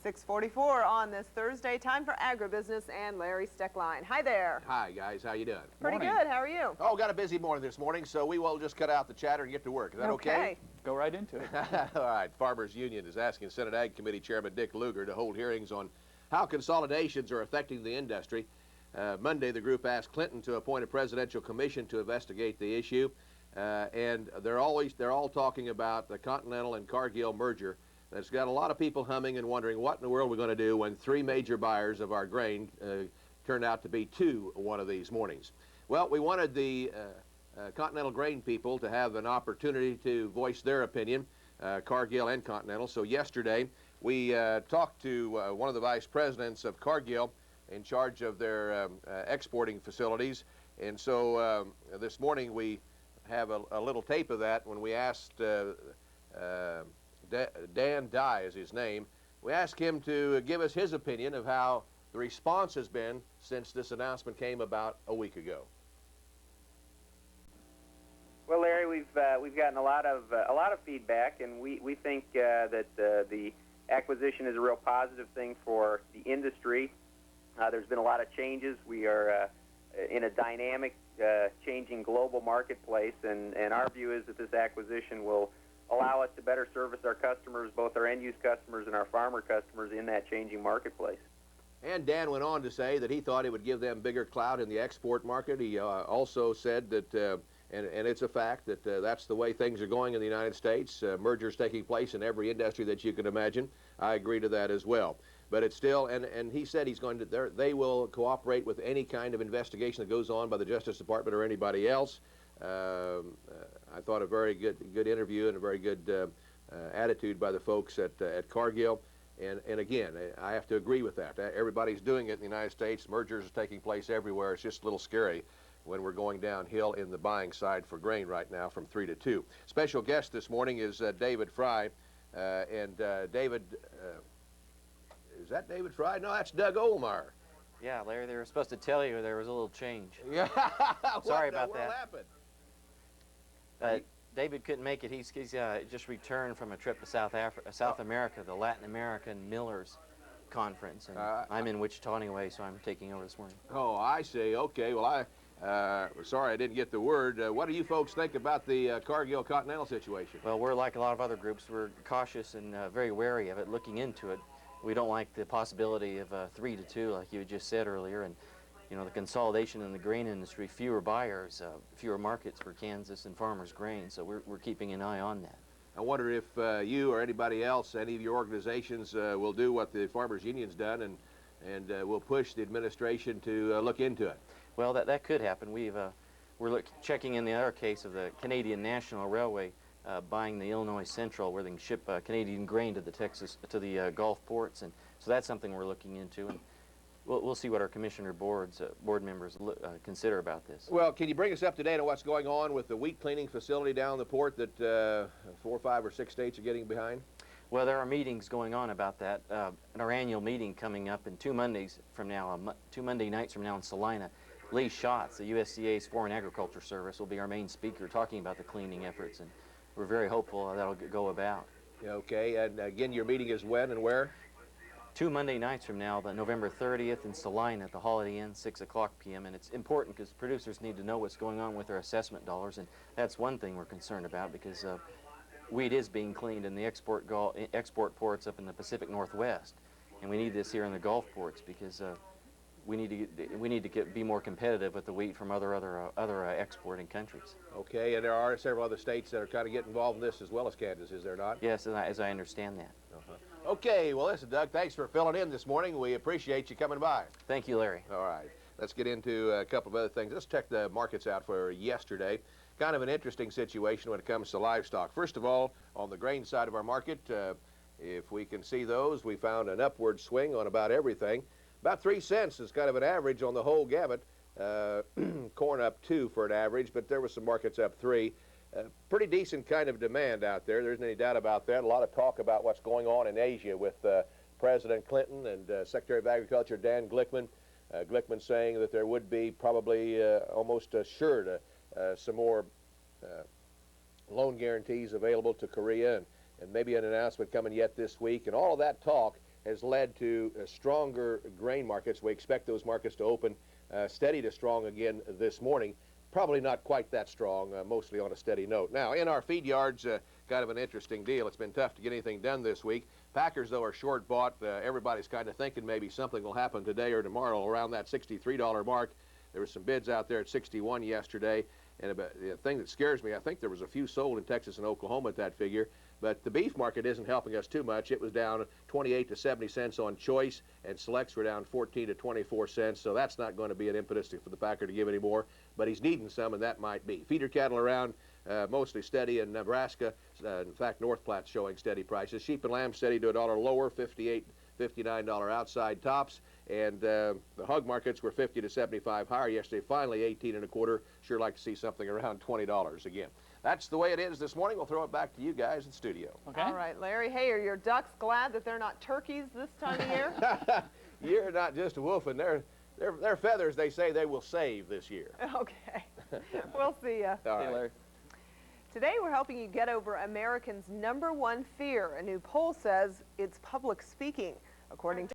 6:44 on this Thursday. Time for Agribusiness and Larry Steckline. Hi there. Hi, guys. How you doing? Pretty good. How are you? Oh, got a busy morning this morning, so we will just cut out the chatter and get to work. Is that okay? Go right into it. All right. Farmers Union is asking Senate Ag Committee Chairman Dick Lugar to hold hearings on how consolidations are affecting the industry. Monday, the group asked Clinton to appoint a presidential commission to investigate the issue, and they're all talking about the Continental and Cargill merger. That's got a lot of people humming and wondering what in the world we're going to do when three major buyers of our grain turn out to be two one of these mornings. Well, we wanted the Continental grain people to have an opportunity to voice their opinion, Cargill and Continental. So yesterday we talked to one of the vice presidents of Cargill in charge of their exporting facilities. And so this morning we have a little tape of that when we asked Dan Dye is his name. We asked him to give us his opinion of how the response has been since this announcement came about a week ago. Well, Larry, we've gotten a lot of feedback, and we think that the acquisition is a real positive thing for the industry. There's been a lot of changes. We are in a dynamic, changing global marketplace, and our view is that this acquisition will allow us to better service our customers, both our end-use customers and our farmer customers, in that changing marketplace. And Dan went on to say that he thought it would give them bigger clout in the export market. He also said that, and it's a fact, that that's the way things are going in the United States. Mergers taking place in every industry that you can imagine. I agree to that as well. But it's still, and he said he's going to, they will cooperate with any kind of investigation that goes on by the Justice Department or anybody else. I thought a very good interview and a very good attitude by the folks at Cargill. And again, I have to agree with that. Everybody's doing it in the United States. Mergers are taking place everywhere. It's just a little scary when we're going downhill in the buying side for grain right now from 3 to 2. Special guest this morning is David Fry. David, is that David Fry? No, that's Doug Olmar. Yeah, Larry, they were supposed to tell you there was a little change. Yeah. Sorry about that. What happened? David couldn't make it. He's just returned from a trip to South America, the Latin American Millers Conference, and I'm in Wichita anyway, so I'm taking over this morning. Oh, I see. Okay. Well, sorry I didn't get the word. What do you folks think about the Cargill Continental situation? Well, we're like a lot of other groups. We're cautious and very wary of it, looking into it. We don't like the possibility of 3 to 2, like you just said earlier, and you know, the consolidation in the grain industry, fewer buyers, fewer markets for Kansas and farmers' grain, so we're keeping an eye on that. I wonder if you or anybody else, any of your organizations, will do what the Farmers Union's done and will push the administration to look into it. Well, that could happen. We're checking in the other case of the Canadian National Railway buying the Illinois Central, where they can ship Canadian grain to the Gulf ports, and so that's something we're looking into. And we'll see what our commissioner board members consider about this. Well, can you bring us up to date on what's going on with the wheat cleaning facility down the port that 4, 5, or 6 states are getting behind? Well, there are meetings going on about that. In our annual meeting coming up in 2 Mondays from now, 2 Monday nights from now in Salina, Lee Schatz, the USDA's Foreign Agriculture Service, will be our main speaker talking about the cleaning efforts, and we're very hopeful that'll go about. Okay, and again, your meeting is when and where? 2 Monday nights from now, November 30th in Salina at the Holiday Inn, 6 o'clock p.m. And it's important because producers need to know what's going on with their assessment dollars, and that's one thing we're concerned about, because wheat is being cleaned in the export ports up in the Pacific Northwest, and we need this here in the Gulf ports because we need to be more competitive with the wheat from other exporting countries. Okay, and there are several other states that are kind of getting involved in this as well as Kansas, is there not? Yes, as I understand that. Okay, well, listen, Doug, thanks for filling in this morning. We appreciate you coming by. Thank you, Larry. All right, let's get into a couple of other things. Let's check the markets out for yesterday. Kind of an interesting situation when it comes to livestock. First of all, on the grain side of our market, if we can see those, we found an upward swing on about everything. About 3 cents is kind of an average on the whole gamut. Corn up 2 for an average, but there were some markets up 3. Pretty decent kind of demand out there. There isn't any doubt about that. A lot of talk about what's going on in Asia with President Clinton and Secretary of Agriculture Dan Glickman. Glickman saying that there would be probably almost assured some more loan guarantees available to Korea, and maybe an announcement coming yet this week. And all of that talk has led to stronger grain markets. We expect those markets to open steady to strong again this morning. Probably not quite that strong, mostly on a steady note. Now, in our feed yards, kind of an interesting deal. It's been tough to get anything done this week. Packers, though, are short bought. Everybody's kind of thinking maybe something will happen today or tomorrow around that $63 mark. There were some bids out there at 61 yesterday. And the thing that scares me, I think there was a few sold in Texas and Oklahoma at that figure. But the beef market isn't helping us too much. It was down 28 to 70 cents on choice, and selects were down 14 to 24 cents. So that's not going to be an impetus for the packer to give any more. But he's needing some, and that might be. Feeder cattle around, mostly steady in Nebraska. In fact, North Platte's showing steady prices. Sheep and lamb steady to $1 lower, $58, $59 outside tops. And the hog markets were 50 to 75 higher yesterday. Finally, 18 and a quarter. Sure like to see something around $20 again. That's the way it is this morning. We'll throw it back to you guys in studio. Okay. All right, Larry. Hey, are your ducks glad that they're not turkeys this time of year? You're not just a wolf, and their feathers, they say they will save this year. Okay. We'll see ya. All Hey, right. Larry. Today, we're helping you get over Americans' #1 fear. A new poll says it's public speaking. According to